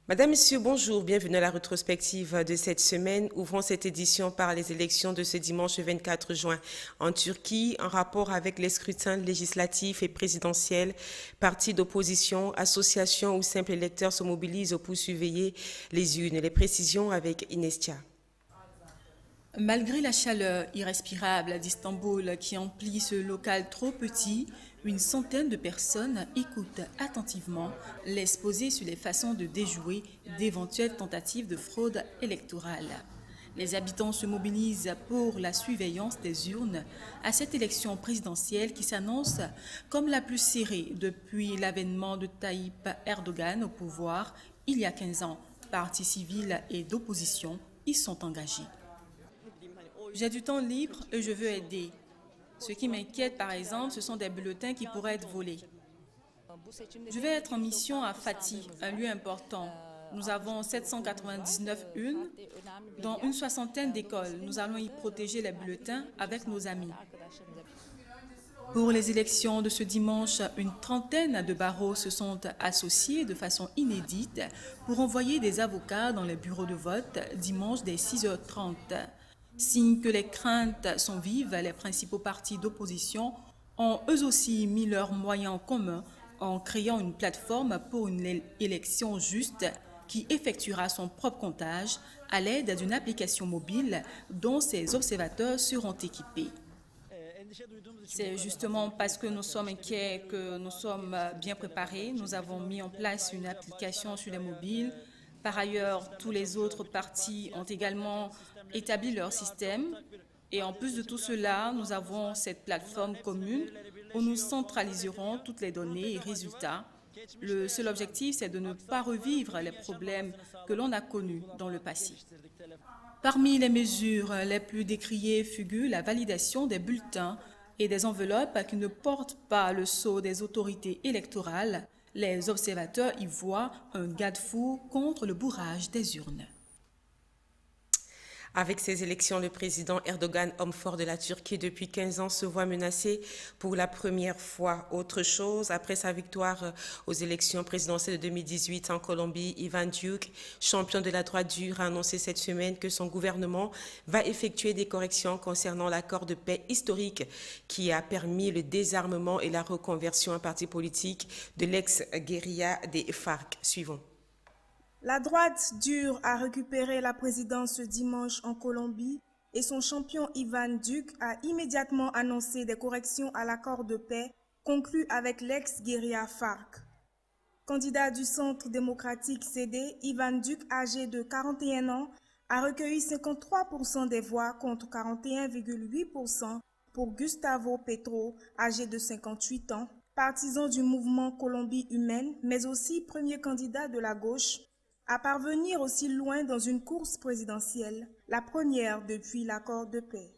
Madame, Monsieur, bonjour. Bienvenue à la rétrospective de cette semaine. Ouvrons cette édition par les élections de ce dimanche 24 juin en Turquie, en rapport avec les scrutins législatifs et présidentiels. Partis d'opposition, associations ou simples électeurs se mobilisent pour surveiller les urnes. Les précisions avec Inestia. Malgré la chaleur irrespirable d'Istanbul qui emplit ce local trop petit, une centaine de personnes écoutent attentivement l'exposé sur les façons de déjouer d'éventuelles tentatives de fraude électorale. Les habitants se mobilisent pour la surveillance des urnes à cette élection présidentielle qui s'annonce comme la plus serrée depuis l'avènement de Tayyip Erdogan au pouvoir il y a 15 ans. Partis civils et d'opposition y sont engagés. J'ai du temps libre et je veux aider. Ce qui m'inquiète, par exemple, ce sont des bulletins qui pourraient être volés. Je vais être en mission à Fatih, un lieu important. Nous avons 799 urnes, dans une soixantaine d'écoles. Nous allons y protéger les bulletins avec nos amis. Pour les élections de ce dimanche, une trentaine de barreaux se sont associés de façon inédite pour envoyer des avocats dans les bureaux de vote dimanche dès 6h30. Signe que les craintes sont vives, les principaux partis d'opposition ont eux aussi mis leurs moyens en commun en créant une plateforme pour une élection juste qui effectuera son propre comptage à l'aide d'une application mobile dont ces observateurs seront équipés. C'est justement parce que nous sommes inquiets que nous sommes bien préparés. Nous avons mis en place une application sur les mobiles. Par ailleurs, tous les autres partis ont également établi leur système. Et en plus de tout cela, nous avons cette plateforme commune où nous centraliserons toutes les données et résultats. Le seul objectif, c'est de ne pas revivre les problèmes que l'on a connus dans le passé. Parmi les mesures les plus décriées figure la validation des bulletins et des enveloppes qui ne portent pas le sceau des autorités électorales. Les observateurs y voient un garde-fou contre le bourrage des urnes. Avec ces élections, le président Erdogan, homme fort de la Turquie depuis 15 ans, se voit menacé pour la première fois. Autre chose, après sa victoire aux élections présidentielles de 2018 en Colombie, Ivan Duque, champion de la droite dure, a annoncé cette semaine que son gouvernement va effectuer des corrections concernant l'accord de paix historique qui a permis le désarmement et la reconversion en parti politique de l'ex-guérilla des FARC. Suivons. La droite dure a récupéré la présidence ce dimanche en Colombie et son champion Ivan Duque a immédiatement annoncé des corrections à l'accord de paix conclu avec l'ex-guérilla FARC. Candidat du Centre démocratique CD, Ivan Duque, âgé de 41 ans, a recueilli 53% des voix contre 41,8% pour Gustavo Petro, âgé de 58 ans, partisan du mouvement Colombie humaine, mais aussi premier candidat de la gauche, à parvenir aussi loin dans une course présidentielle, la première depuis l'accord de paix.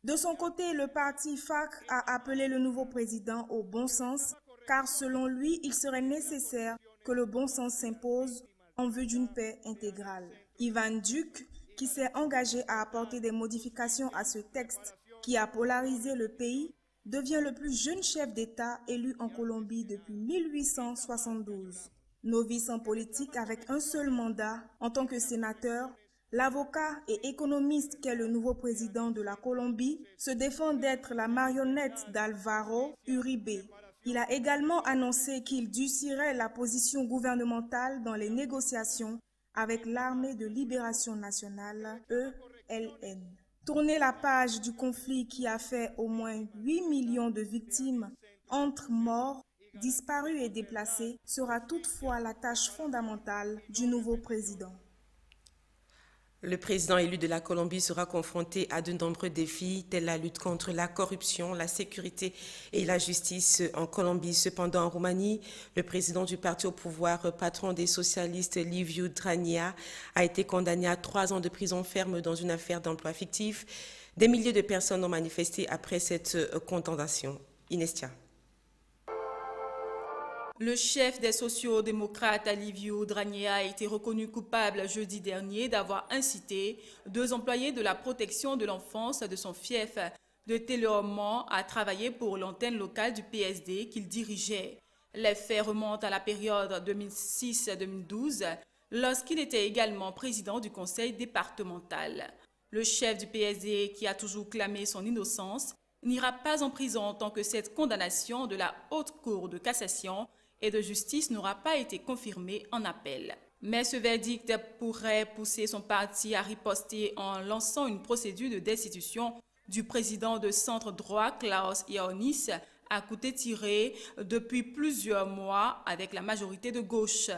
De son côté, le parti FARC a appelé le nouveau président au bon sens, car selon lui, il serait nécessaire que le bon sens s'impose en vue d'une paix intégrale. Ivan Duque, qui s'est engagé à apporter des modifications à ce texte qui a polarisé le pays, devient le plus jeune chef d'État élu en Colombie depuis 1872. Novice en politique avec un seul mandat en tant que sénateur, l'avocat et économiste qu'est le nouveau président de la Colombie se défend d'être la marionnette d'Álvaro Uribe. Il a également annoncé qu'il durcirait la position gouvernementale dans les négociations avec l'Armée de libération nationale, ELN. Tourner la page du conflit qui a fait au moins 8 millions de victimes entre morts, disparus et déplacés sera toutefois la tâche fondamentale du nouveau président. Le président élu de la Colombie sera confronté à de nombreux défis, tels la lutte contre la corruption, la sécurité et la justice en Colombie. Cependant, en Roumanie, le président du parti au pouvoir, patron des socialistes, Liviu Dragnea, a été condamné à 3 ans de prison ferme dans une affaire d'emploi fictif. Des milliers de personnes ont manifesté après cette condamnation. Inestia. Le chef des sociaux-démocrates, Liviu Dragnea, a été reconnu coupable jeudi dernier d'avoir incité 2 employés de la protection de l'enfance de son fief de Teleorman à travailler pour l'antenne locale du PSD qu'il dirigeait. Les faits remontent à la période 2006-2012, lorsqu'il était également président du conseil départemental. Le chef du PSD, qui a toujours clamé son innocence, n'ira pas en prison tant que cette condamnation de la Haute Cour de cassation et de justice n'aura pas été confirmée en appel. Mais ce verdict pourrait pousser son parti à riposter en lançant une procédure de destitution du président de centre droit Klaus Iohannis, à côté tiré depuis plusieurs mois avec la majorité de gauche.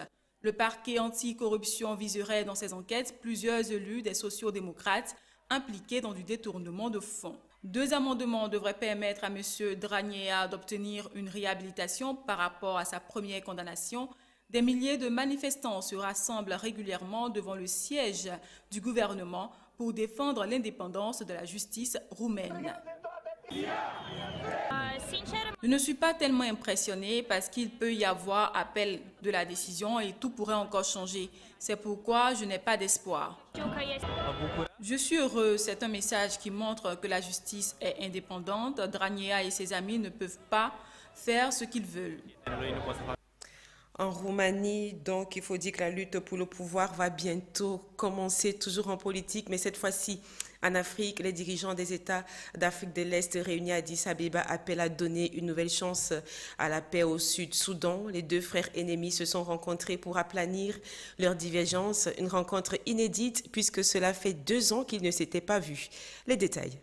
Le parquet anticorruption viserait dans ses enquêtes plusieurs élus des sociaux-démocrates impliqués dans du détournement de fonds. 2 amendements devraient permettre à M. Dragnea d'obtenir une réhabilitation par rapport à sa première condamnation. Des milliers de manifestants se rassemblent régulièrement devant le siège du gouvernement pour défendre l'indépendance de la justice roumaine. Je ne suis pas tellement impressionnée parce qu'il peut y avoir appel de la décision et tout pourrait encore changer. C'est pourquoi je n'ai pas d'espoir. Je suis heureux, c'est un message qui montre que la justice est indépendante. Dragnea et ses amis ne peuvent pas faire ce qu'ils veulent. En Roumanie, donc, il faut dire que la lutte pour le pouvoir va bientôt commencer, toujours en politique, mais cette fois-ci en Afrique. Les dirigeants des États d'Afrique de l'Est réunis à Addis Abeba appellent à donner une nouvelle chance à la paix au Sud-Soudan. Les 2 frères ennemis se sont rencontrés pour aplanir leurs divergences. Une rencontre inédite puisque cela fait 2 ans qu'ils ne s'étaient pas vus. Les détails.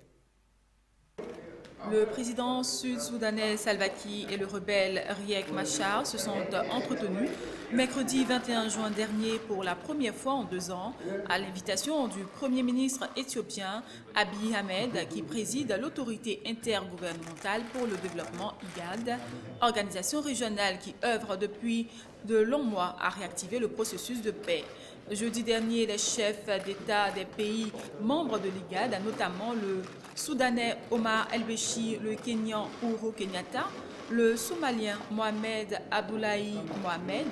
Le président sud-soudanais Salva Kiir et le rebelle Riek Machar se sont entretenus mercredi 21 juin dernier pour la première fois en 2 ans à l'invitation du Premier ministre éthiopien Abiy Ahmed qui préside l'autorité intergouvernementale pour le développement IGAD, organisation régionale qui œuvre depuis de longs mois à réactiver le processus de paix. Jeudi dernier, les chefs d'État des pays membres de l'IGAD, notamment le Soudanais Omar El-Béchir, le Kenyan Uhuru Kenyatta, le Somalien Mohamed Abdullahi Mohamed,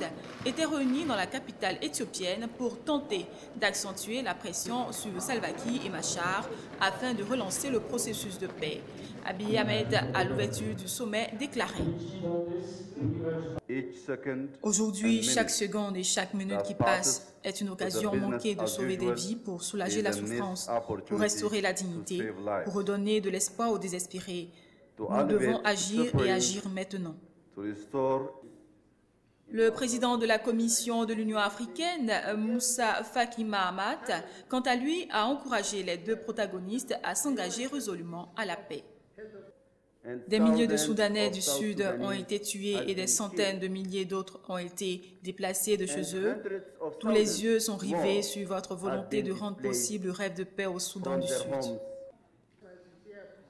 étaient réunis dans la capitale éthiopienne pour tenter d'accentuer la pression sur Salva Kiir et Machar afin de relancer le processus de paix. Abiy Ahmed, à l'ouverture du sommet, déclarait: Aujourd'hui, chaque seconde et chaque minute qui passe est une occasion manquée de sauver des vies pour soulager la souffrance, pour restaurer la dignité, pour redonner de l'espoir aux désespérés. Nous devons agir et agir maintenant. Le président de la Commission de l'Union africaine, Moussa Faki Mahamat, quant à lui, a encouragé les 2 protagonistes à s'engager résolument à la paix. Des milliers de Soudanais du Sud ont été tués et des centaines de milliers d'autres ont été déplacés de chez eux. Tous les yeux sont rivés sur votre volonté de rendre possible le rêve de paix au Soudan du Sud.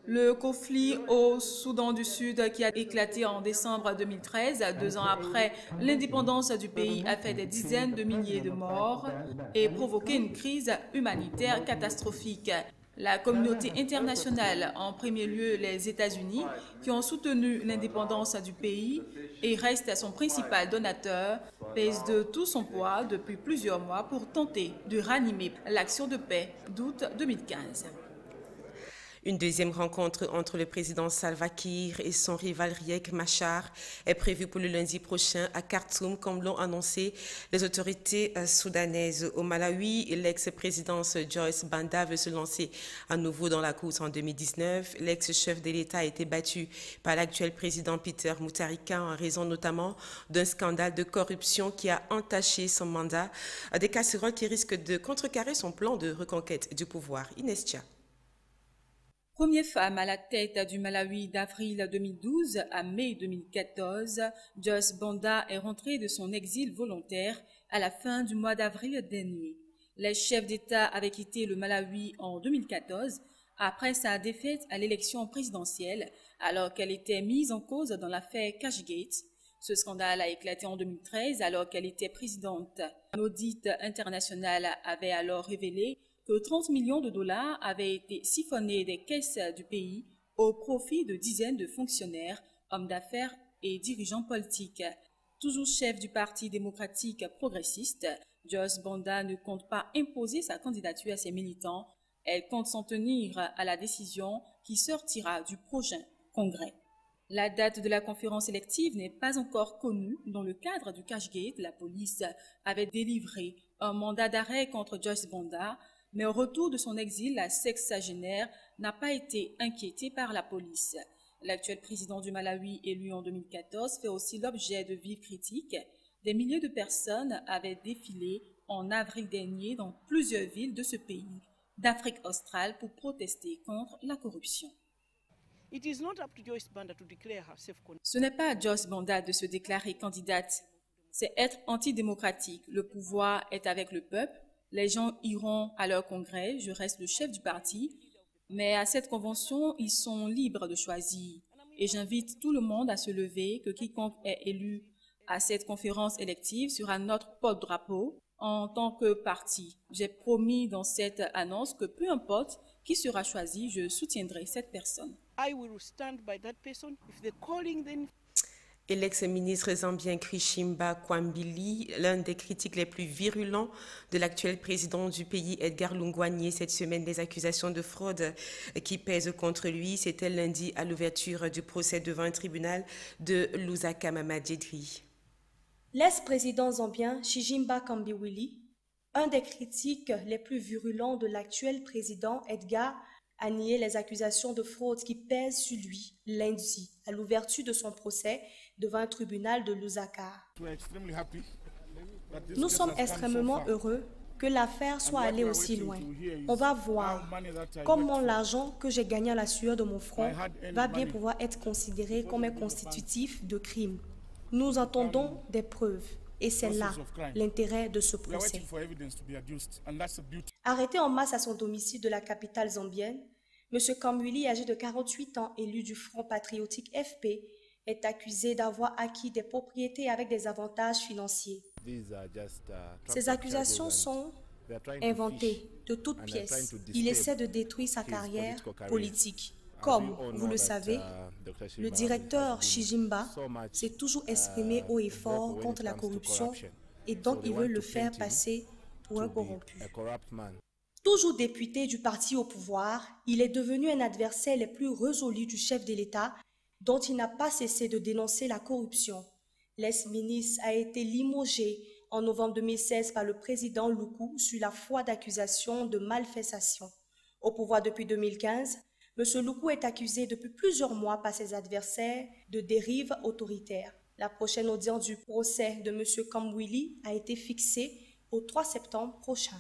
Le conflit au Soudan du Sud qui a éclaté en décembre 2013, 2 ans après l'indépendance du pays, a fait des dizaines de milliers de morts et provoqué une crise humanitaire catastrophique. La communauté internationale, en premier lieu les États-Unis, qui ont soutenu l'indépendance du pays et restent son principal donateur, pèse de tout son poids depuis plusieurs mois pour tenter de ranimer l'action de paix d'août 2015. Une deuxième rencontre entre le président Salva Kiir et son rival Riek Machar est prévue pour le lundi prochain à Khartoum, comme l'ont annoncé les autorités soudanaises. Au Malawi, l'ex-présidence Joyce Banda veut se lancer à nouveau dans la course en 2019. L'ex-chef de l'État a été battu par l'actuel président Peter Mutharika en raison notamment d'un scandale de corruption qui a entaché son mandat. Des casseroles qui risquent de contrecarrer son plan de reconquête du pouvoir. Inestia. Première femme à la tête du Malawi d'avril 2012 à mai 2014, Joyce Banda est rentrée de son exil volontaire à la fin du mois d'avril dernier. Les chefs d'État avaient quitté le Malawi en 2014 après sa défaite à l'élection présidentielle alors qu'elle était mise en cause dans l'affaire Cashgate. Ce scandale a éclaté en 2013 alors qu'elle était présidente. Un audit international avait alors révélé que 30 millions de dollars avaient été siphonnés des caisses du pays au profit de dizaines de fonctionnaires, hommes d'affaires et dirigeants politiques. Toujours chef du Parti démocratique progressiste, Joyce Banda ne compte pas imposer sa candidature à ses militants. Elle compte s'en tenir à la décision qui sortira du prochain congrès. La date de la conférence élective n'est pas encore connue. Dans le cadre du Cashgate, la police avait délivré un mandat d'arrêt contre Joyce Banda, mais au retour de son exil, la sexagénaire n'a pas été inquiétée par la police. L'actuel président du Malawi, élu en 2014, fait aussi l'objet de vives critiques. Des milliers de personnes avaient défilé en avril dernier dans plusieurs villes de ce pays d'Afrique australe pour protester contre la corruption. Ce n'est pas à Joyce Banda de se déclarer candidate. C'est être antidémocratique. Le pouvoir est avec le peuple. Les gens iront à leur congrès. Je reste le chef du parti. Mais à cette convention, ils sont libres de choisir. Et j'invite tout le monde à se lever, que quiconque est élu à cette conférence élective sera notre porte-drapeau en tant que parti. J'ai promis dans cette annonce que peu importe qui sera choisi, je soutiendrai cette personne. Et l'ex-ministre zambien Kishimba Kwambili, l'un des critiques les plus virulents de l'actuel président du pays, Edgar Lungu, a nié cette semaine les accusations de fraude qui pèsent contre lui. C'était lundi à l'ouverture du procès devant un tribunal de Lusaka Mamadjedri. L'ex-président zambien Kishimba Kwambili, un des critiques les plus virulents de l'actuel président Edgar, a nié les accusations de fraude qui pèsent sur lui lundi à l'ouverture de son procès devant un tribunal de Lusaka. Nous sommes extrêmement heureux que l'affaire soit allée aussi loin. On va voir comment l'argent que j'ai gagné à la sueur de mon front va bien pouvoir être considéré comme un constitutif de crime. Nous attendons des preuves et c'est là l'intérêt de ce procès. Arrêté en masse à son domicile de la capitale zambienne, M. Kwambili, âgé de 48 ans, élu du Front patriotique FP, est accusé d'avoir acquis des propriétés avec des avantages financiers. Ces accusations sont inventées de toutes pièces. Il essaie de détruire sa carrière politique. Comme vous le savez, le directeur Kishimba s'est toujours exprimé haut et fort contre la corruption et donc il veut le faire passer pour un corrompu. Toujours député du parti au pouvoir, il est devenu un adversaire les plus résolus du chef de l'État dont il n'a pas cessé de dénoncer la corruption. L'ex-ministre a été limogé en novembre 2016 par le président Lungu sur la foi d'accusations de malversation. Au pouvoir depuis 2015, M. Lungu est accusé depuis plusieurs mois par ses adversaires de dérive autoritaire. La prochaine audience du procès de M. Kwambili a été fixée au 3 septembre prochain.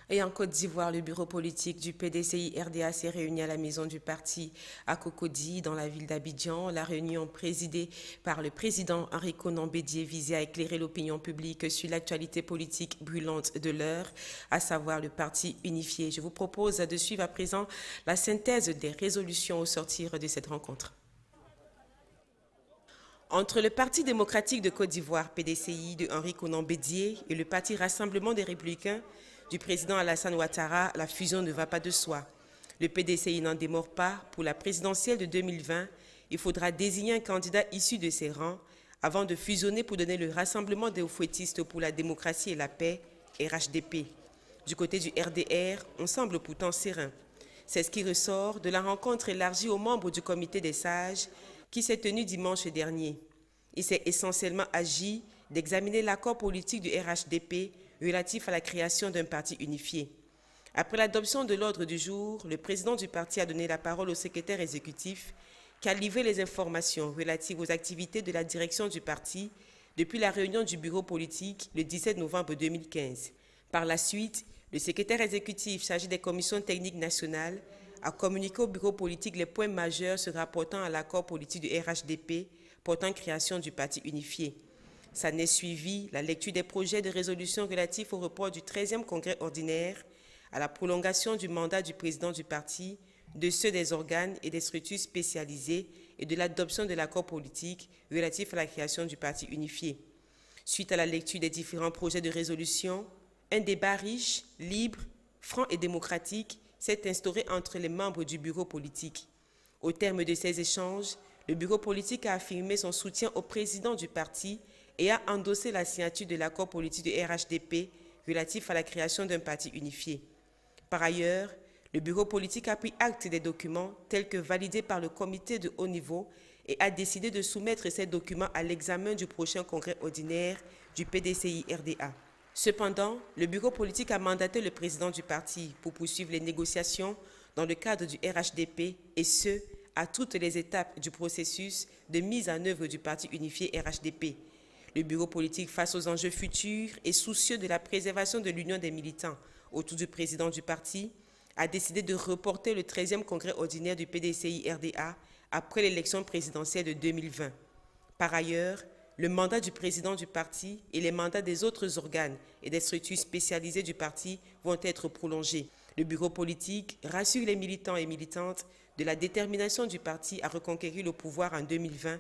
Et en Côte d'Ivoire, le bureau politique du PDCI-RDA s'est réuni à la maison du parti à Cocody, dans la ville d'Abidjan. La réunion présidée par le président Henri Konan Bédié visait à éclairer l'opinion publique sur l'actualité politique brûlante de l'heure, à savoir le parti unifié. Je vous propose de suivre à présent la synthèse des résolutions au sortir de cette rencontre. Entre le Parti démocratique de Côte d'Ivoire, PDCI, de Henri Konan Bédié, et le Parti Rassemblement des Républicains, du président Alassane Ouattara, la fusion ne va pas de soi. Le PDCI n'en démord pas. Pour la présidentielle de 2020, il faudra désigner un candidat issu de ses rangs avant de fusionner pour donner le Rassemblement des Hauts-Fouettistes pour la démocratie et la paix, RHDP. Du côté du RDR, on semble pourtant serein. C'est ce qui ressort de la rencontre élargie aux membres du comité des sages qui s'est tenue dimanche dernier. Il s'est essentiellement agi d'examiner l'accord politique du RHDP relatif à la création d'un parti unifié. Après l'adoption de l'ordre du jour, le président du parti a donné la parole au secrétaire exécutif qui a livré les informations relatives aux activités de la direction du parti depuis la réunion du bureau politique le 17 novembre 2015. Par la suite, le secrétaire exécutif chargé des commissions techniques nationales a communiqué au bureau politique les points majeurs se rapportant à l'accord politique du RHDP portant création du parti unifié. Ça n'est suivi la lecture des projets de résolution relatifs au report du 13e congrès ordinaire, à la prolongation du mandat du président du parti, de ceux des organes et des structures spécialisées et de l'adoption de l'accord politique relatif à la création du parti unifié. Suite à la lecture des différents projets de résolution, un débat riche, libre, franc et démocratique s'est instauré entre les membres du bureau politique. Au terme de ces échanges, le bureau politique a affirmé son soutien au président du parti et a endossé la signature de l'accord politique du RHDP relatif à la création d'un parti unifié. Par ailleurs, le bureau politique a pris acte des documents tels que validés par le comité de haut niveau et a décidé de soumettre ces documents à l'examen du prochain congrès ordinaire du PDCI-RDA. Cependant, le bureau politique a mandaté le président du parti pour poursuivre les négociations dans le cadre du RHDP et ce, à toutes les étapes du processus de mise en œuvre du parti unifié RHDP. Le bureau politique, face aux enjeux futurs et soucieux de la préservation de l'union des militants autour du président du parti, a décidé de reporter le 13e congrès ordinaire du PDCI-RDA après l'élection présidentielle de 2020. Par ailleurs, le mandat du président du parti et les mandats des autres organes et des structures spécialisées du parti vont être prolongés. Le bureau politique rassure les militants et militantes de la détermination du parti à reconquérir le pouvoir en 2020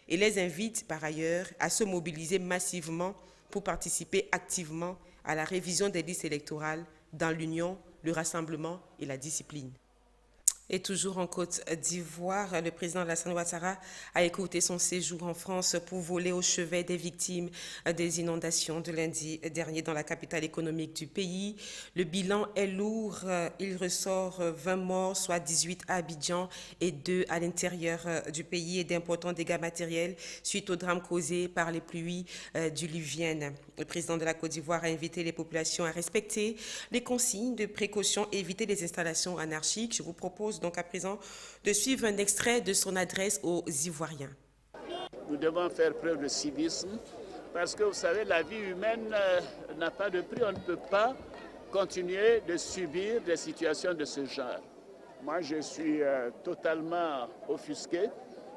et les invite par ailleurs à se mobiliser massivement pour participer activement à la révision des listes électorales dans l'union, le rassemblement et la discipline. Et toujours en Côte d'Ivoire, le président Alassane Ouattara a écourté son séjour en France pour voler au chevet des victimes des inondations de lundi dernier dans la capitale économique du pays. Le bilan est lourd. Il ressort 20 morts, soit 18 à Abidjan et 2 à l'intérieur du pays et d'importants dégâts matériels suite au drame causé par les pluies diluviennes. Le président de la Côte d'Ivoire a invité les populations à respecter les consignes de précaution et éviter les installations anarchiques. Je vous propose donc à présent de suivre un extrait de son adresse aux Ivoiriens. Nous devons faire preuve de civisme parce que vous savez, la vie humaine n'a pas de prix. On ne peut pas continuer de subir des situations de ce genre. Moi, je suis totalement offusqué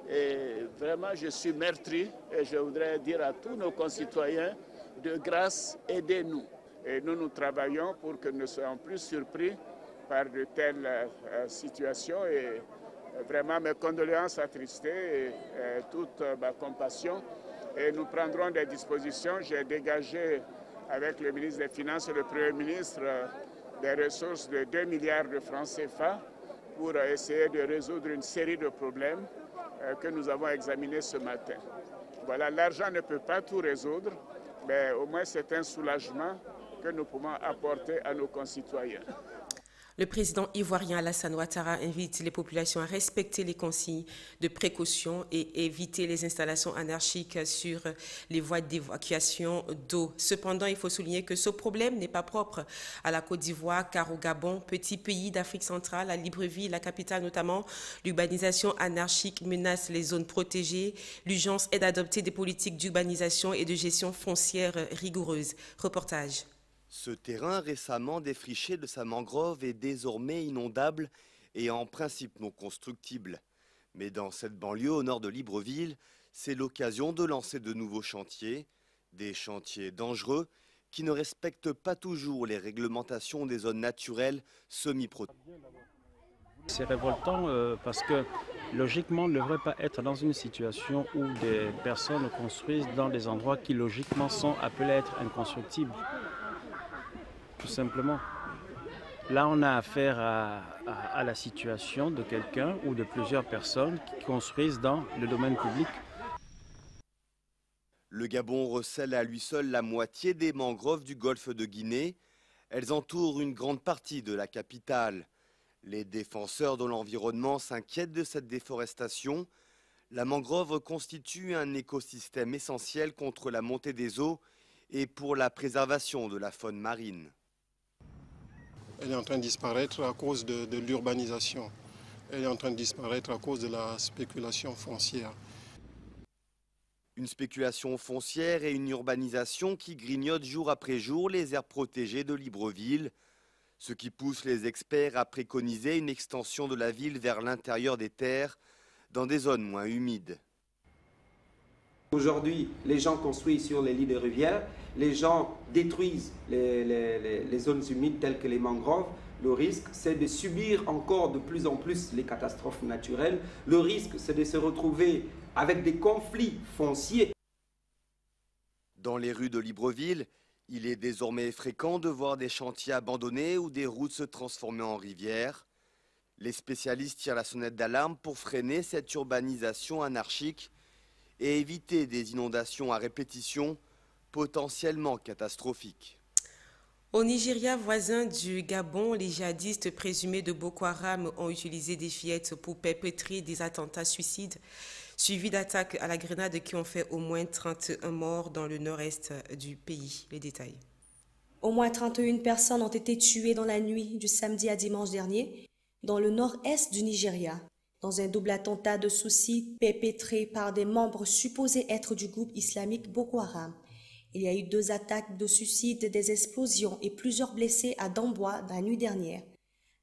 et vraiment je suis meurtri et je voudrais dire à tous nos concitoyens de grâce, aidez-nous. Et nous travaillons pour que nous ne soyons plus surpris par de telles situations et vraiment mes condoléances attristées et toute ma compassion. Et nous prendrons des dispositions. J'ai dégagé avec le ministre des Finances et le Premier ministre des ressources de 2 milliards de francs CFA pour essayer de résoudre une série de problèmes que nous avons examinés ce matin. Voilà, l'argent ne peut pas tout résoudre, mais au moins c'est un soulagement que nous pouvons apporter à nos concitoyens. Le président ivoirien Alassane Ouattara invite les populations à respecter les consignes de précaution et éviter les installations anarchiques sur les voies d'évacuation d'eau. Cependant, il faut souligner que ce problème n'est pas propre à la Côte d'Ivoire, car au Gabon, petit pays d'Afrique centrale, à Libreville, la capitale notamment, l'urbanisation anarchique menace les zones protégées. L'urgence est d'adopter des politiques d'urbanisation et de gestion foncière rigoureuses. Reportage. Ce terrain récemment défriché de sa mangrove est désormais inondable et en principe non constructible. Mais dans cette banlieue au nord de Libreville, c'est l'occasion de lancer de nouveaux chantiers, des chantiers dangereux qui ne respectent pas toujours les réglementations des zones naturelles semi-protégées. C'est révoltant parce que logiquement on ne devrait pas être dans une situation où des personnes construisent dans des endroits qui logiquement sont appelés à être inconstructibles. Tout simplement. Là, on a affaire à la situation de quelqu'un ou de plusieurs personnes qui construisent dans le domaine public. Le Gabon recèle à lui seul la moitié des mangroves du golfe de Guinée. Elles entourent une grande partie de la capitale. Les défenseurs de l'environnement s'inquiètent de cette déforestation. La mangrove constitue un écosystème essentiel contre la montée des eaux et pour la préservation de la faune marine. Elle est en train de disparaître à cause de l'urbanisation. Elle est en train de disparaître à cause de la spéculation foncière. Une spéculation foncière et une urbanisation qui grignotent jour après jour les aires protégées de Libreville, ce qui pousse les experts à préconiser une extension de la ville vers l'intérieur des terres, dans des zones moins humides. Aujourd'hui, les gens construisent sur les lits de rivières, les gens détruisent les zones humides telles que les mangroves. Le risque, c'est de subir encore de plus en plus les catastrophes naturelles. Le risque, c'est de se retrouver avec des conflits fonciers. Dans les rues de Libreville, il est désormais fréquent de voir des chantiers abandonnés ou des routes se transformer en rivières. Les spécialistes tirent la sonnette d'alarme pour freiner cette urbanisation anarchique et éviter des inondations à répétition potentiellement catastrophiques. Au Nigeria, voisin du Gabon, les djihadistes présumés de Boko Haram ont utilisé des fillettes pour perpétrer des attentats suicides suivi d'attaques à la grenade qui ont fait au moins 31 morts dans le nord-est du pays. Les détails. Au moins 31 personnes ont été tuées dans la nuit du samedi à dimanche dernier dans le nord-est du Nigeria, dans un double attentat de suicide perpétré par des membres supposés être du groupe islamique Boko Haram. Il y a eu 2 attaques de suicide, des explosions et plusieurs blessés à Damboa la nuit dernière.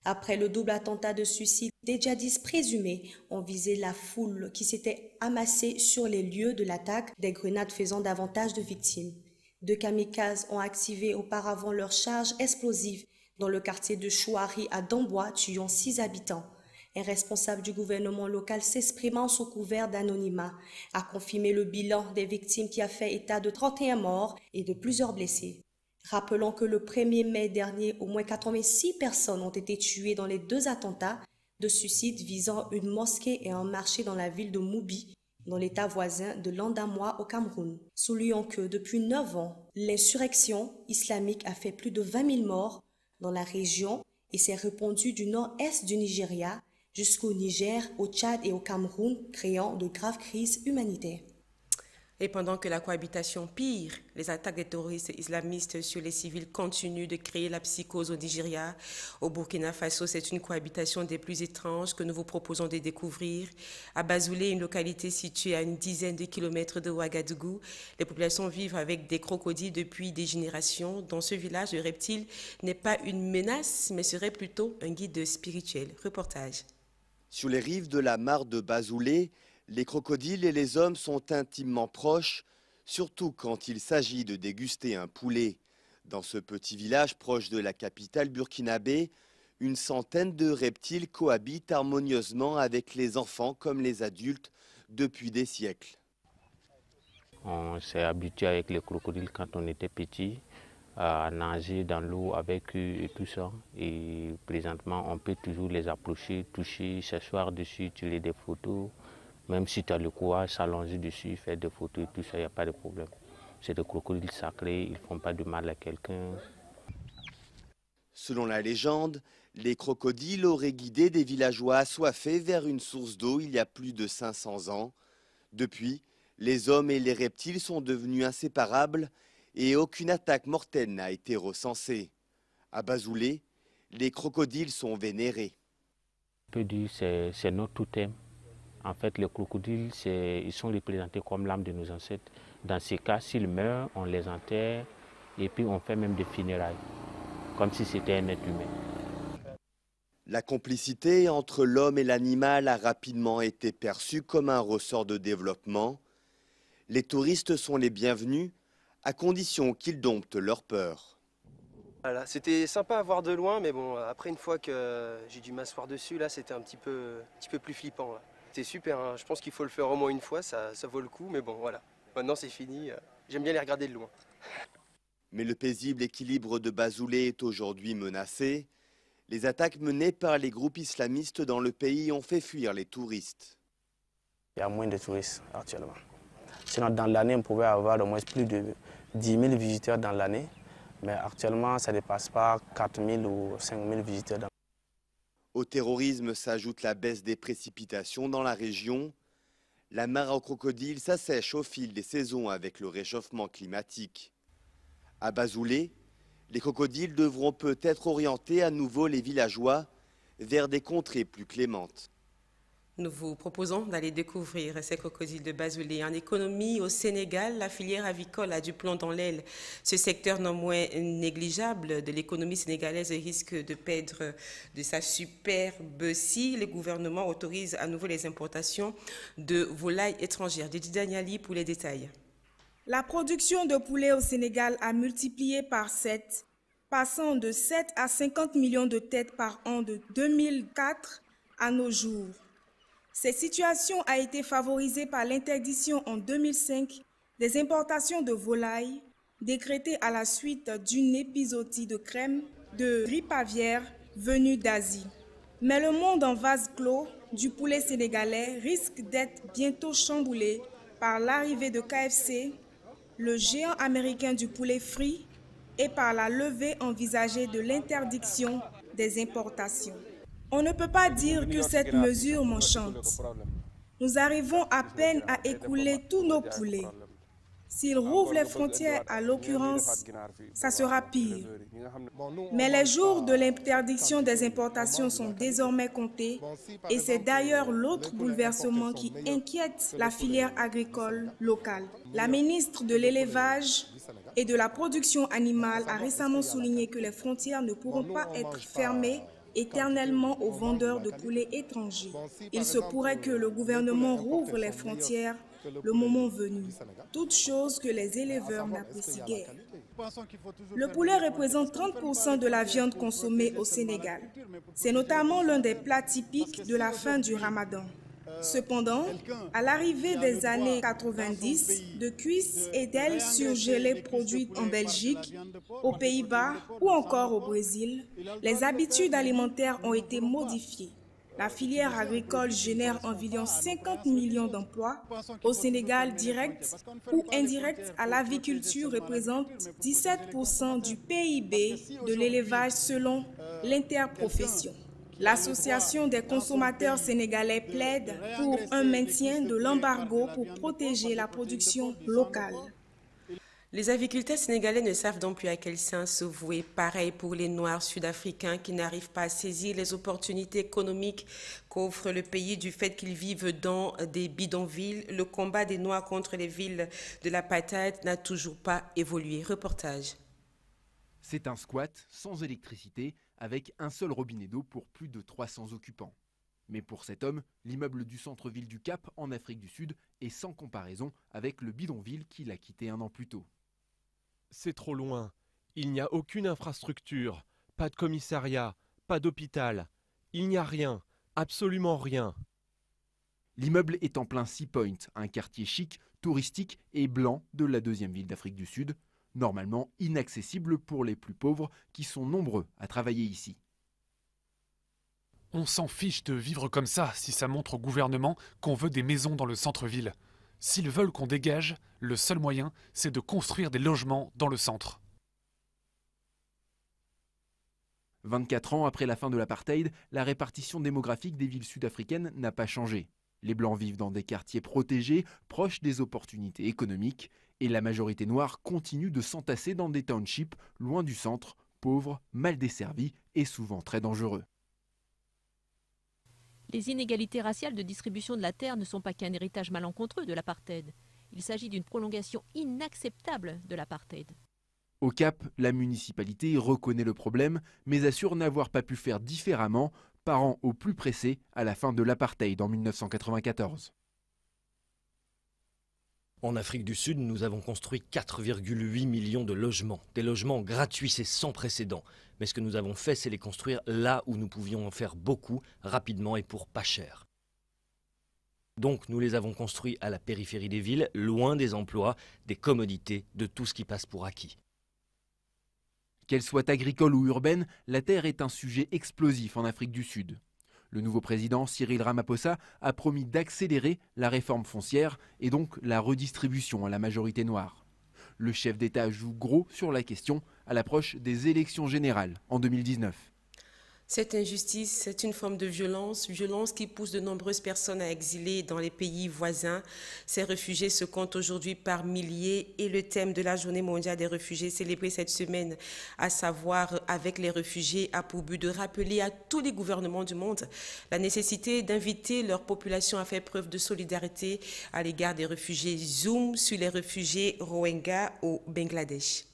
Après le double attentat de suicide, des djihadistes présumés ont visé la foule qui s'était amassée sur les lieux de l'attaque, des grenades faisant davantage de victimes. 2 kamikazes ont activé auparavant leur charge explosive dans le quartier de Chouari à Damboa, tuant 6 habitants. Un responsable du gouvernement local s'exprimant sous couvert d'anonymat a confirmé le bilan des victimes qui a fait état de 31 morts et de plusieurs blessés. Rappelons que le 1er mai dernier, au moins 86 personnes ont été tuées dans les 2 attentats de suicide visant une mosquée et un marché dans la ville de Moubi, dans l'état voisin de Landamois au Cameroun. Soulignons que depuis 9 ans, l'insurrection islamique a fait plus de 20 000 morts dans la région et s'est répandue du nord-est du Nigeria jusqu'au Niger, au Tchad et au Cameroun, créant de graves crises humanitaires. Et pendant que la cohabitation pire, les attaques des terroristes islamistes sur les civils continuent de créer la psychose au Nigeria. Au Burkina Faso, c'est une cohabitation des plus étranges que nous vous proposons de découvrir. À Bazoulé, une localité située à une dizaine de kilomètres de Ouagadougou, les populations vivent avec des crocodiles depuis des générations. Dans ce village, le reptile n'est pas une menace, mais serait plutôt un guide spirituel. Reportage. Sur les rives de la mare de Bazoulé, les crocodiles et les hommes sont intimement proches, surtout quand il s'agit de déguster un poulet. Dans ce petit village proche de la capitale burkinabé, une centaine de reptiles cohabitent harmonieusement avec les enfants comme les adultes depuis des siècles. On s'est habitué avec les crocodiles quand on était petit, à nager dans l'eau avec eux et tout ça. Et présentement, on peut toujours les approcher, toucher, s'asseoir dessus, tirer des photos. Même si tu as le courage, s'allonger dessus, faire des photos et tout ça, il n'y a pas de problème. C'est des crocodiles sacrés, ils ne font pas de mal à quelqu'un. Selon la légende, les crocodiles auraient guidé des villageois assoiffés vers une source d'eau il y a plus de 500 ans. Depuis, les hommes et les reptiles sont devenus inséparables et aucune attaque mortelle n'a été recensée. À Bazoulé, les crocodiles sont vénérés. On peut dire que c'est notre totem. En fait, les crocodiles, ils sont représentés comme l'âme de nos ancêtres. Dans ces cas, s'ils meurent, on les enterre et puis on fait même des funérailles, comme si c'était un être humain. La complicité entre l'homme et l'animal a rapidement été perçue comme un ressort de développement. Les touristes sont les bienvenus, à condition qu'ils domptent leur peur. Voilà, c'était sympa à voir de loin, mais bon, après une fois que j'ai dû m'asseoir dessus, là, c'était un petit peu plus flippant. Là. C'était super, hein. Je pense qu'il faut le faire au moins une fois, ça vaut le coup, mais bon, voilà. Maintenant, c'est fini. J'aime bien les regarder de loin. Mais le paisible équilibre de Bazoulé est aujourd'hui menacé. Les attaques menées par les groupes islamistes dans le pays ont fait fuir les touristes. Il y a moins de touristes actuellement. Sinon, dans l'année, on pouvait avoir au moins plus de 10 000 visiteurs dans l'année. Mais actuellement, ça ne dépasse pas 4 000 ou 5 000 visiteurs. Au terrorisme s'ajoute la baisse des précipitations dans la région. La mare aux crocodiles s'assèche au fil des saisons avec le réchauffement climatique. À Bazoulé, les crocodiles devront peut-être orienter à nouveau les villageois vers des contrées plus clémentes. Nous vous proposons d'aller découvrir ces crocodiles de Bazoulé. En économie, au Sénégal, la filière avicole a du plomb dans l'aile. Ce secteur non moins négligeable de l'économie sénégalaise risque de perdre de sa superbe si le gouvernement autorise à nouveau les importations de volailles étrangères. Didi Daniali pour les détails. La production de poulet au Sénégal a multiplié par 7, passant de 7 à 50 millions de têtes par an de 2004 à nos jours. Cette situation a été favorisée par l'interdiction en 2005 des importations de volailles, décrétée à la suite d'une épizootie de crème de riz pavière venue d'Asie. Mais le monde en vase clos du poulet sénégalais risque d'être bientôt chamboulé par l'arrivée de KFC, le géant américain du poulet frit, et par la levée envisagée de l'interdiction des importations. On ne peut pas dire que cette mesure m'enchante. Nous arrivons à peine à écouler tous nos poulets. S'ils rouvrent les frontières, à l'occurrence, ça sera pire. Mais les jours de l'interdiction des importations sont désormais comptés et c'est d'ailleurs l'autre bouleversement qui inquiète la filière agricole locale. La ministre de l'Élevage et de la Production animale a récemment souligné que les frontières ne pourront pas être fermées éternellement aux vendeurs de poulets étrangers. Il se pourrait que le gouvernement rouvre les frontières le moment venu, toute chose que les éleveurs n'apprécient guère. Le poulet représente 30% de la viande consommée au Sénégal. C'est notamment l'un des plats typiques de la fin du Ramadan. Cependant, à l'arrivée des années 90, de cuisses et d'ailes surgelées produites en Belgique, aux Pays-Bas ou encore au Brésil, les habitudes alimentaires ont été modifiées. La filière agricole génère environ 50 millions d'emplois. Au Sénégal, direct ou indirect à l'aviculture représente 17% du PIB de l'élevage selon l'interprofession. L'Association des consommateurs sénégalais plaide pour un maintien de l'embargo pour protéger la production locale. Les agriculteurs sénégalais ne savent donc plus à quel sens se vouer. Pareil pour les Noirs sud-africains qui n'arrivent pas à saisir les opportunités économiques qu'offre le pays du fait qu'ils vivent dans des bidonvilles. Le combat des Noirs contre les villes de l'apartheid n'a toujours pas évolué. Reportage. C'est un squat sans électricité avec un seul robinet d'eau pour plus de 300 occupants. Mais pour cet homme, l'immeuble du centre-ville du Cap en Afrique du Sud est sans comparaison avec le bidonville qu'il a quitté un an plus tôt. C'est trop loin. Il n'y a aucune infrastructure, pas de commissariat, pas d'hôpital. Il n'y a rien, absolument rien. L'immeuble est en plein Sea Point, un quartier chic, touristique et blanc de la deuxième ville d'Afrique du Sud, normalement inaccessible pour les plus pauvres qui sont nombreux à travailler ici. On s'en fiche de vivre comme ça si ça montre au gouvernement qu'on veut des maisons dans le centre-ville. S'ils veulent qu'on dégage, le seul moyen, c'est de construire des logements dans le centre. 24 ans après la fin de l'apartheid, la répartition démographique des villes sud-africaines n'a pas changé. Les Blancs vivent dans des quartiers protégés, proches des opportunités économiques, et la majorité noire continue de s'entasser dans des townships loin du centre, pauvres, mal desservis et souvent très dangereux. Les inégalités raciales de distribution de la terre ne sont pas qu'un héritage malencontreux de l'apartheid. Il s'agit d'une prolongation inacceptable de l'apartheid. Au Cap, la municipalité reconnaît le problème, mais assure n'avoir pas pu faire différemment, parant au plus pressé à la fin de l'apartheid en 1994. En Afrique du Sud, nous avons construit 4,8 millions de logements. Des logements gratuits, c'est sans précédent. Mais ce que nous avons fait, c'est les construire là où nous pouvions en faire beaucoup, rapidement et pour pas cher. Donc nous les avons construits à la périphérie des villes, loin des emplois, des commodités, de tout ce qui passe pour acquis. Qu'elle soit agricole ou urbaine, la terre est un sujet explosif en Afrique du Sud. Le nouveau président Cyril Ramaphosa a promis d'accélérer la réforme foncière et donc la redistribution à la majorité noire. Le chef d'État joue gros sur la question à l'approche des élections générales en 2019. Cette injustice, c'est une forme de violence qui pousse de nombreuses personnes à exiler dans les pays voisins. Ces réfugiés se comptent aujourd'hui par milliers et le thème de la Journée mondiale des réfugiés célébrée cette semaine, à savoir avec les réfugiés, a pour but de rappeler à tous les gouvernements du monde la nécessité d'inviter leur population à faire preuve de solidarité à l'égard des réfugiés. Zoom sur les réfugiés Rohingyas au Bangladesh.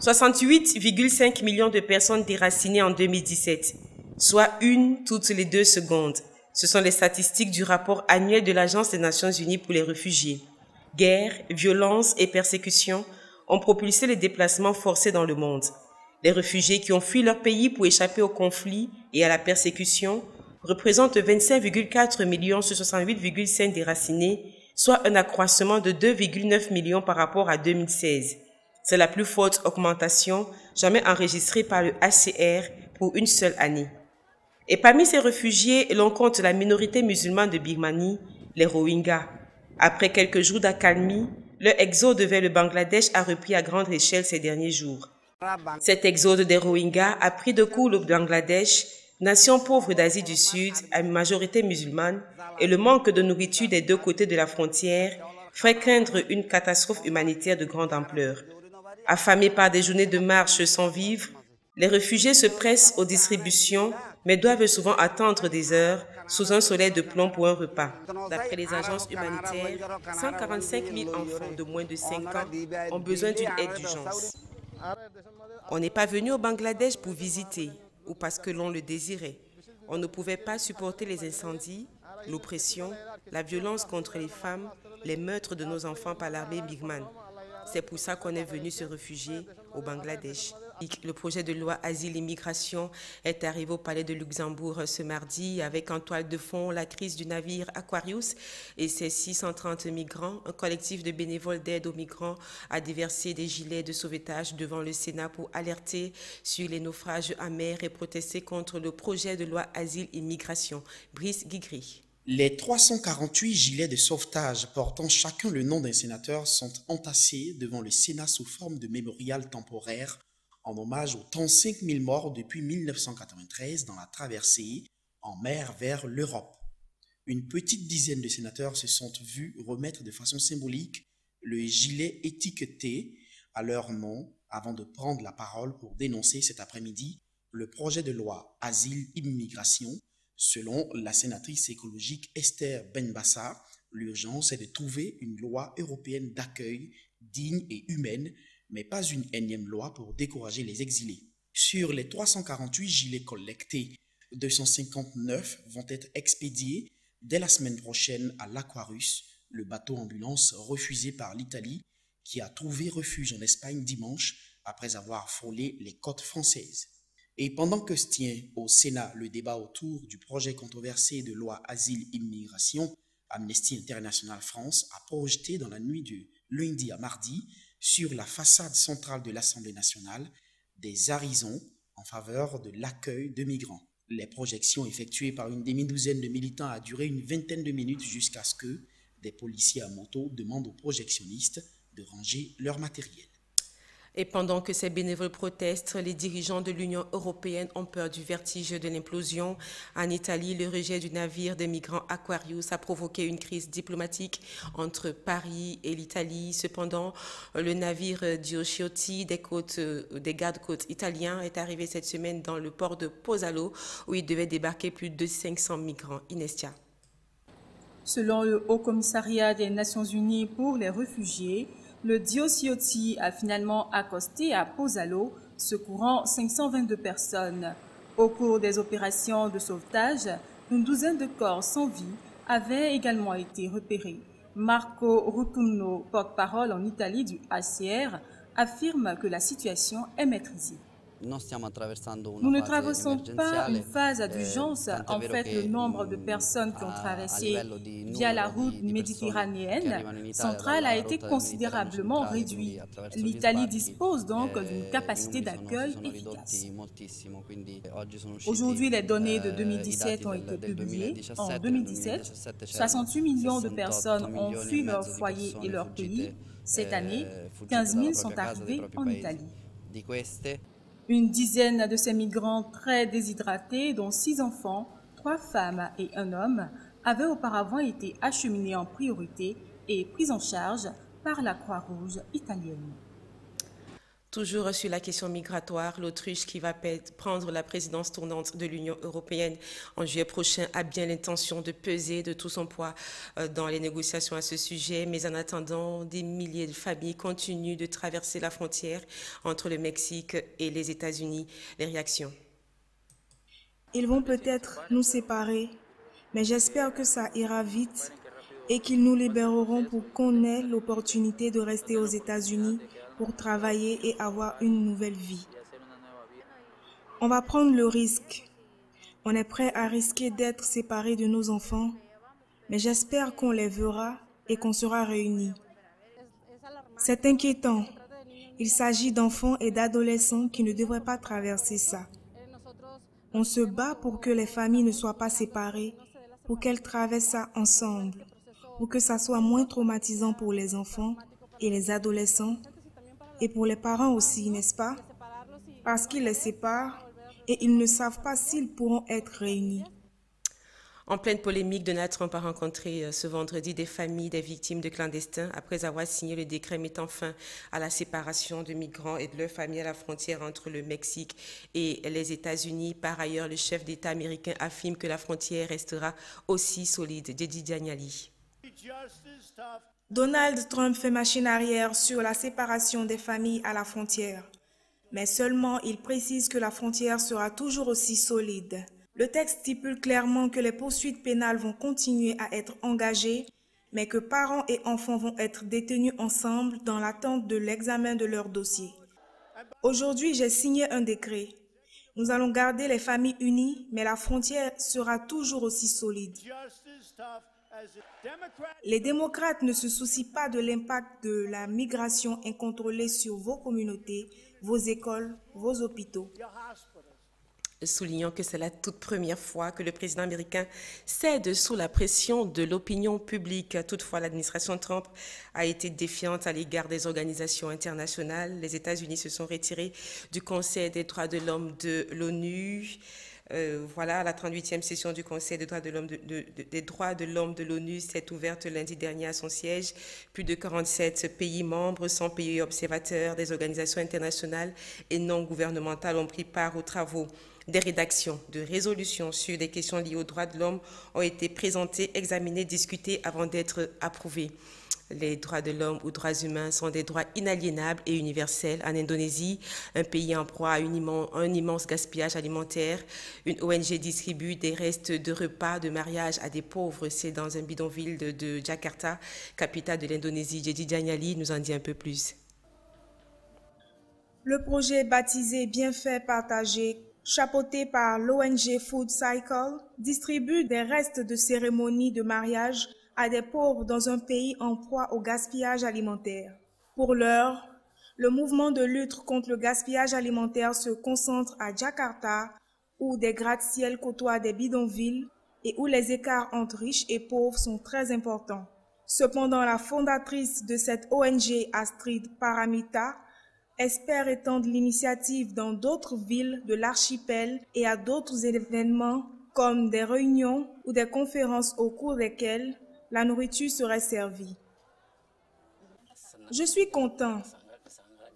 68,5 millions de personnes déracinées en 2017, soit une toutes les 2 secondes. Ce sont les statistiques du rapport annuel de l'Agence des Nations Unies pour les réfugiés. Guerre, violence et persécutions ont propulsé les déplacements forcés dans le monde. Les réfugiés qui ont fui leur pays pour échapper au conflit et à la persécution représentent 25,4 millions sur 68,5 déracinés, soit un accroissement de 2,9 millions par rapport à 2016. C'est la plus forte augmentation jamais enregistrée par le HCR pour une seule année. Et parmi ces réfugiés, l'on compte la minorité musulmane de Birmanie, les Rohingyas. Après quelques jours d'accalmie, leur exode vers le Bangladesh a repris à grande échelle ces derniers jours. Cet exode des Rohingyas a pris de court le Bangladesh, Nation pauvre d'Asie du Sud, à majorité musulmane, et le manque de nourriture des deux côtés de la frontière ferait craindre une catastrophe humanitaire de grande ampleur. Affamés par des journées de marche sans vivre, les réfugiés se pressent aux distributions, mais doivent souvent attendre des heures sous un soleil de plomb pour un repas. D'après les agences humanitaires, 145 000 enfants de moins de 5 ans ont besoin d'une aide d'urgence. On n'est pas venu au Bangladesh pour visiter ou parce que l'on le désirait. On ne pouvait pas supporter les incendies, l'oppression, la violence contre les femmes, les meurtres de nos enfants par l'armée birmane. C'est pour ça qu'on est venu se réfugier au Bangladesh. Le projet de loi Asile-Immigration est arrivé au Palais de Luxembourg ce mardi avec en toile de fond la crise du navire Aquarius et ses 630 migrants. Un collectif de bénévoles d'aide aux migrants a déversé des gilets de sauvetage devant le Sénat pour alerter sur les naufrages en mer et protester contre le projet de loi Asile-Immigration. Brice Guigri. Les 348 gilets de sauvetage portant chacun le nom d'un sénateur sont entassés devant le Sénat sous forme de mémorial temporaire en hommage aux 35 000 morts depuis 1993 dans la traversée en mer vers l'Europe. Une petite dizaine de sénateurs se sont vus remettre de façon symbolique le gilet étiqueté à leur nom avant de prendre la parole pour dénoncer cet après-midi le projet de loi Asile-Immigration. Selon la sénatrice écologique Esther Benbassa, l'urgence est de trouver une loi européenne d'accueil digne et humaine, mais pas une énième loi pour décourager les exilés. Sur les 348 gilets collectés, 259 vont être expédiés dès la semaine prochaine à l'Aquarius, le bateau ambulance refusé par l'Italie qui a trouvé refuge en Espagne dimanche après avoir frôlé les côtes françaises. Et pendant que se tient au Sénat le débat autour du projet controversé de loi Asile-Immigration, Amnesty International France a projeté dans la nuit de lundi à mardi sur la façade centrale de l'Assemblée nationale des harisons en faveur de l'accueil de migrants. Les projections effectuées par une demi-douzaine de militants a duré une vingtaine de minutes jusqu'à ce que des policiers à moto demandent aux projectionnistes de ranger leur matériel. Et pendant que ces bénévoles protestent, les dirigeants de l'Union européenne ont peur du vertige de l'implosion. En Italie, le rejet du navire des migrants Aquarius a provoqué une crise diplomatique entre Paris et l'Italie. Cependant, le navire Diociotti des gardes-côtes italiens est arrivé cette semaine dans le port de Pozzallo où il devait débarquer plus de 500 migrants. Inestia. Selon le Haut Commissariat des Nations Unies pour les réfugiés, le Diociotti a finalement accosté à Pozzallo, secourant 522 personnes. Au cours des opérations de sauvetage, une douzaine de corps sans vie avaient également été repérés. Marco Rutunno, porte-parole en Italie du HCR, affirme que la situation est maîtrisée. Nous ne traversons pas une phase d'urgence. En fait, le nombre de personnes qui ont traversé via la route méditerranéenne centrale a été considérablement réduit. L'Italie dispose donc d'une capacité d'accueil efficace. Aujourd'hui, les données de 2017 ont été publiées. En 2017, 68 millions de personnes ont fui leur foyer et leur pays. Cette année, 15 000 sont arrivés en Italie. Une dizaine de ces migrants très déshydratés, dont 6 enfants, 3 femmes et 1 homme, avaient auparavant été acheminés en priorité et pris en charge par la Croix-Rouge italienne. Toujours sur la question migratoire, l'Autriche qui va prendre la présidence tournante de l'Union européenne en juillet prochain a bien l'intention de peser de tout son poids dans les négociations à ce sujet. Mais en attendant, des milliers de familles continuent de traverser la frontière entre le Mexique et les États-Unis. Les réactions? Ils vont peut-être nous séparer, mais j'espère que ça ira vite et qu'ils nous libéreront pour qu'on ait l'opportunité de rester aux États-Unis pour travailler et avoir une nouvelle vie. On va prendre le risque. On est prêt à risquer d'être séparés de nos enfants, mais j'espère qu'on les verra et qu'on sera réunis. C'est inquiétant. Il s'agit d'enfants et d'adolescents qui ne devraient pas traverser ça. On se bat pour que les familles ne soient pas séparées, pour qu'elles traversent ça ensemble, pour que ça soit moins traumatisant pour les enfants et les adolescents, et pour les parents aussi, n'est-ce pas? Parce qu'ils les séparent, et ils ne savent pas s'ils pourront être réunis. En pleine polémique, Donald Trump a rencontré ce vendredi des familles des victimes de clandestins après avoir signé le décret mettant fin à la séparation de migrants et de leurs familles à la frontière entre le Mexique et les États-Unis. Par ailleurs, le chef d'État américain affirme que la frontière restera aussi solide. Dedi Daniali. Donald Trump fait machine arrière sur la séparation des familles à la frontière. Mais seulement, il précise que la frontière sera toujours aussi solide. Le texte stipule clairement que les poursuites pénales vont continuer à être engagées, mais que parents et enfants vont être détenus ensemble dans l'attente de l'examen de leur dossier. Aujourd'hui, j'ai signé un décret. Nous allons garder les familles unies, mais la frontière sera toujours aussi solide. Les démocrates ne se soucient pas de l'impact de la migration incontrôlée sur vos communautés, vos écoles, vos hôpitaux. Soulignons que c'est la toute première fois que le président américain cède sous la pression de l'opinion publique. Toutefois, l'administration Trump a été défiante à l'égard des organisations internationales. Les États-Unis se sont retirés du Conseil des droits de l'homme de l'ONU. Voilà, la 38e session du Conseil des droits de l'homme de l'ONU s'est ouverte lundi dernier à son siège. Plus de 47 pays membres, 100 pays observateurs, des organisations internationales et non gouvernementales ont pris part aux travaux. Des rédactions de résolutions sur des questions liées aux droits de l'homme ont été présentées, examinées, discutées avant d'être approuvées. Les droits de l'homme ou droits humains sont des droits inaliénables et universels. En Indonésie, un pays en proie à un immense gaspillage alimentaire, une ONG distribue des restes de repas de mariage à des pauvres. C'est dans un bidonville de Jakarta, capitale de l'Indonésie. Dedi Daniali nous en dit un peu plus. Le projet baptisé Bienfaits partagés, chapeauté par l'ONG Food Cycle, distribue des restes de cérémonies de mariage à des pauvres dans un pays en proie au gaspillage alimentaire. Pour l'heure, le mouvement de lutte contre le gaspillage alimentaire se concentre à Jakarta, où des gratte-ciel côtoient des bidonvilles et où les écarts entre riches et pauvres sont très importants. Cependant, la fondatrice de cette ONG, Astrid Paramita, espère étendre l'initiative dans d'autres villes de l'archipel et à d'autres événements comme des réunions ou des conférences au cours desquelles la nourriture serait servie. Je suis content.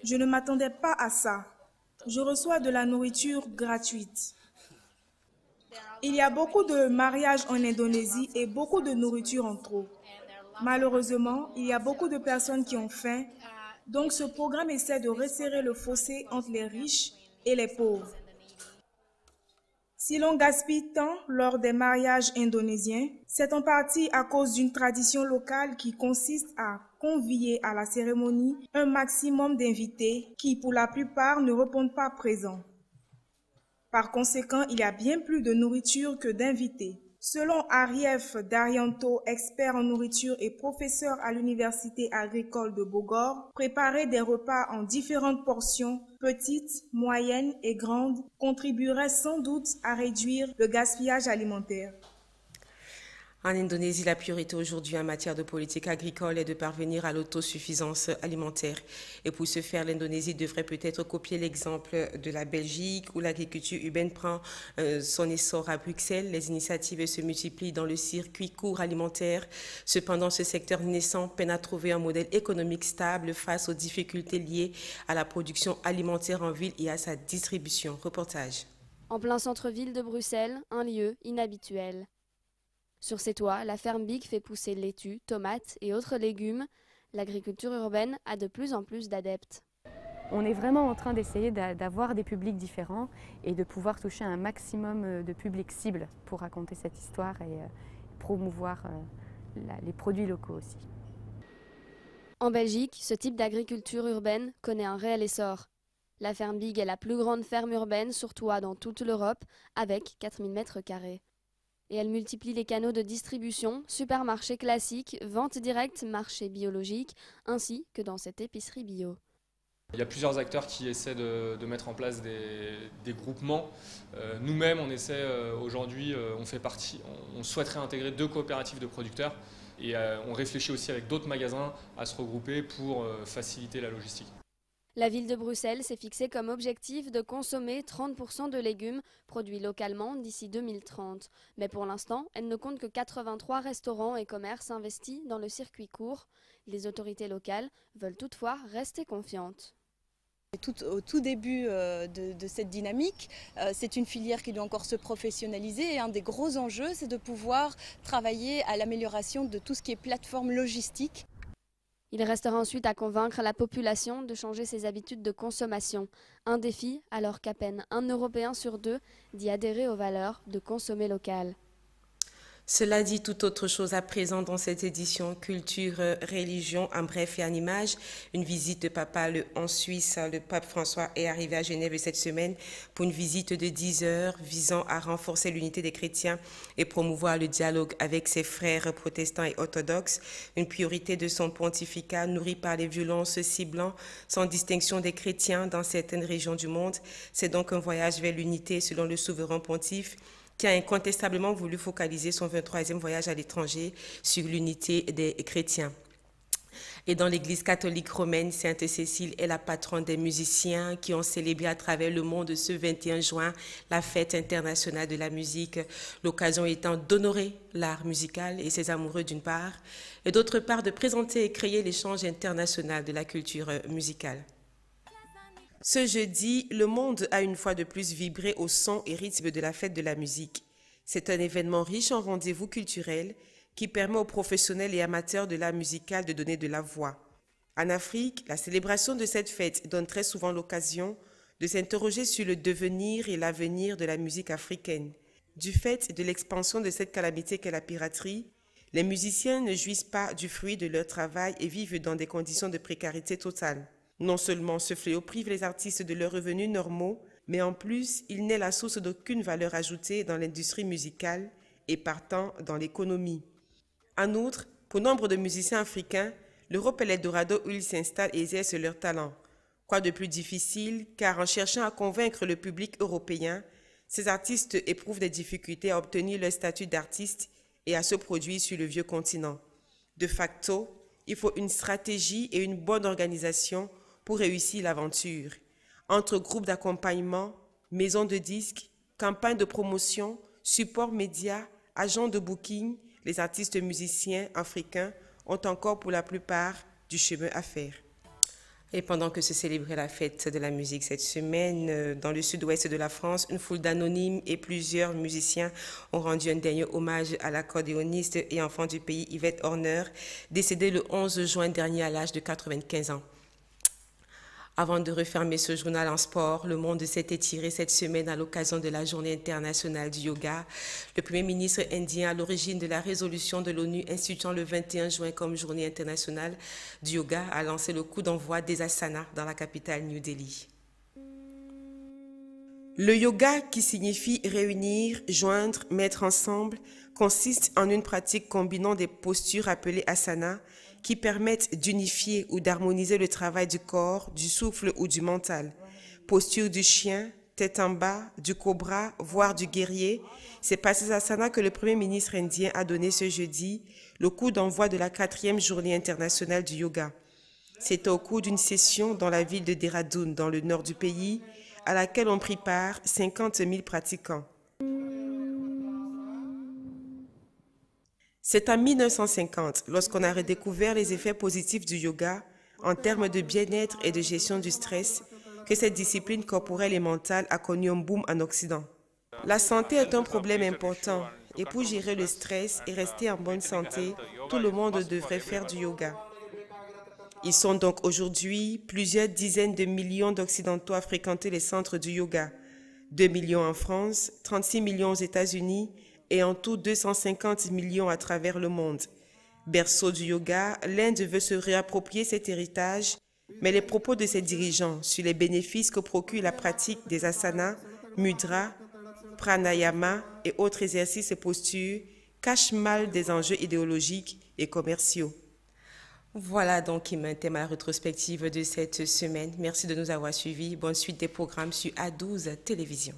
Je ne m'attendais pas à ça. Je reçois de la nourriture gratuite. Il y a beaucoup de mariages en Indonésie et beaucoup de nourriture en trop. Malheureusement, il y a beaucoup de personnes qui ont faim. Donc, ce programme essaie de resserrer le fossé entre les riches et les pauvres. Si l'on gaspille tant lors des mariages indonésiens, c'est en partie à cause d'une tradition locale qui consiste à convier à la cérémonie un maximum d'invités qui, pour la plupart, ne répondent pas présents. Par conséquent, il y a bien plus de nourriture que d'invités. Selon Arief Daryanto, expert en nourriture et professeur à l'Université agricole de Bogor, préparer des repas en différentes portions, petites, moyennes et grandes, contribuerait sans doute à réduire le gaspillage alimentaire. En Indonésie, la priorité aujourd'hui en matière de politique agricole est de parvenir à l'autosuffisance alimentaire. Et pour ce faire, l'Indonésie devrait peut-être copier l'exemple de la Belgique, où l'agriculture urbaine prend son essor à Bruxelles. Les initiatives se multiplient dans le circuit court alimentaire. Cependant, ce secteur naissant peine à trouver un modèle économique stable face aux difficultés liées à la production alimentaire en ville et à sa distribution. Reportage. En plein centre-ville de Bruxelles, un lieu inhabituel. Sur ses toits, la ferme Big fait pousser laitue, tomates et autres légumes. L'agriculture urbaine a de plus en plus d'adeptes. On est vraiment en train d'essayer d'avoir des publics différents et de pouvoir toucher un maximum de publics cibles pour raconter cette histoire et promouvoir les produits locaux aussi. En Belgique, ce type d'agriculture urbaine connaît un réel essor. La ferme Big est la plus grande ferme urbaine sur toit dans toute l'Europe avec 4000 m². Et elle multiplie les canaux de distribution, supermarchés classiques, vente directe, marché biologique, ainsi que dans cette épicerie bio. Il y a plusieurs acteurs qui essaient de mettre en place des groupements. Nous-mêmes, on essaie aujourd'hui, on souhaiterait intégrer 2 coopératives de producteurs et on réfléchit aussi avec d'autres magasins à se regrouper pour faciliter la logistique. La ville de Bruxelles s'est fixée comme objectif de consommer 30% de légumes produits localement d'ici 2030. Mais pour l'instant, elle ne compte que 83 restaurants et commerces investis dans le circuit court. Les autorités locales veulent toutefois rester confiantes. Au tout début de cette dynamique, c'est une filière qui doit encore se professionnaliser et un des gros enjeux, c'est de pouvoir travailler à l'amélioration de tout ce qui est plateforme logistique. Il restera ensuite à convaincre la population de changer ses habitudes de consommation. Un défi alors qu'à peine un Européen sur deux dit adhérer aux valeurs de consommer local. Cela dit tout autre chose à présent dans cette édition Culture, Religion, en bref et en images. Une visite de papa en Suisse. Le pape François est arrivé à Genève cette semaine pour une visite de 10 heures visant à renforcer l'unité des chrétiens et promouvoir le dialogue avec ses frères protestants et orthodoxes. Une priorité de son pontificat nourrie par les violences ciblant sans distinction des chrétiens dans certaines régions du monde. C'est donc un voyage vers l'unité selon le souverain pontife, qui a incontestablement voulu focaliser son 23e voyage à l'étranger sur l'unité des chrétiens. Et dans l'Église catholique romaine, Sainte Cécile est la patronne des musiciens qui ont célébré à travers le monde ce 21 juin la fête internationale de la musique, l'occasion étant d'honorer l'art musical et ses amoureux d'une part, et d'autre part de présenter et créer l'échange international de la culture musicale. Ce jeudi, le monde a une fois de plus vibré au son et rythme de la fête de la musique. C'est un événement riche en rendez-vous culturels qui permet aux professionnels et amateurs de l'art musical de donner de la voix. En Afrique, la célébration de cette fête donne très souvent l'occasion de s'interroger sur le devenir et l'avenir de la musique africaine. Du fait de l'expansion de cette calamité qu'est la piraterie, les musiciens ne jouissent pas du fruit de leur travail et vivent dans des conditions de précarité totale. Non seulement ce fléau prive les artistes de leurs revenus normaux, mais en plus, il n'est la source d'aucune valeur ajoutée dans l'industrie musicale et partant dans l'économie. En outre, pour nombre de musiciens africains, l'Europe est l'Eldorado où ils s'installent et exercent leur talent. Quoi de plus difficile, car en cherchant à convaincre le public européen, ces artistes éprouvent des difficultés à obtenir leur statut d'artiste et à se produire sur le vieux continent. De facto, il faut une stratégie et une bonne organisation pour réussir l'aventure. Entre groupes d'accompagnement, maisons de disques, campagnes de promotion, supports médias, agents de booking, les artistes musiciens africains ont encore pour la plupart du chemin à faire. Et pendant que se célébrait la fête de la musique cette semaine, dans le sud-ouest de la France, une foule d'anonymes et plusieurs musiciens ont rendu un dernier hommage à l'accordéoniste et enfant du pays Yvette Horner, décédé le 11 juin dernier à l'âge de 95 ans. Avant de refermer ce journal en sport, le monde s'est étiré cette semaine à l'occasion de la Journée internationale du yoga. Le Premier ministre indien, à l'origine de la résolution de l'ONU instituant le 21 juin comme Journée internationale du yoga, a lancé le coup d'envoi des asanas dans la capitale New Delhi. Le yoga, qui signifie réunir, joindre, mettre ensemble, consiste en une pratique combinant des postures appelées asanas, qui permettent d'unifier ou d'harmoniser le travail du corps, du souffle ou du mental. Posture du chien, tête en bas, du cobra, voire du guerrier, c'est par ces asanas que le Premier ministre indien a donné ce jeudi le coup d'envoi de la 4e journée internationale du yoga. C'était au cours d'une session dans la ville de Dehradun, dans le nord du pays, à laquelle ont pris part 50 000 pratiquants. C'est en 1950, lorsqu'on a redécouvert les effets positifs du yoga en termes de bien-être et de gestion du stress, que cette discipline corporelle et mentale a connu un boom en Occident. La santé est un problème important et pour gérer le stress et rester en bonne santé, tout le monde devrait faire du yoga. Ils sont donc aujourd'hui plusieurs dizaines de millions d'Occidentaux à fréquenter les centres du yoga. 2 millions en France, 36 millions aux États-Unis et en tout 250 millions à travers le monde. Berceau du yoga, l'Inde veut se réapproprier cet héritage, mais les propos de ses dirigeants sur les bénéfices que procure la pratique des asanas, mudras, pranayama et autres exercices et postures cachent mal des enjeux idéologiques et commerciaux. Voilà donc qui m'intime à la rétrospective de cette semaine. Merci de nous avoir suivis. Bonne suite des programmes sur A12 Télévision.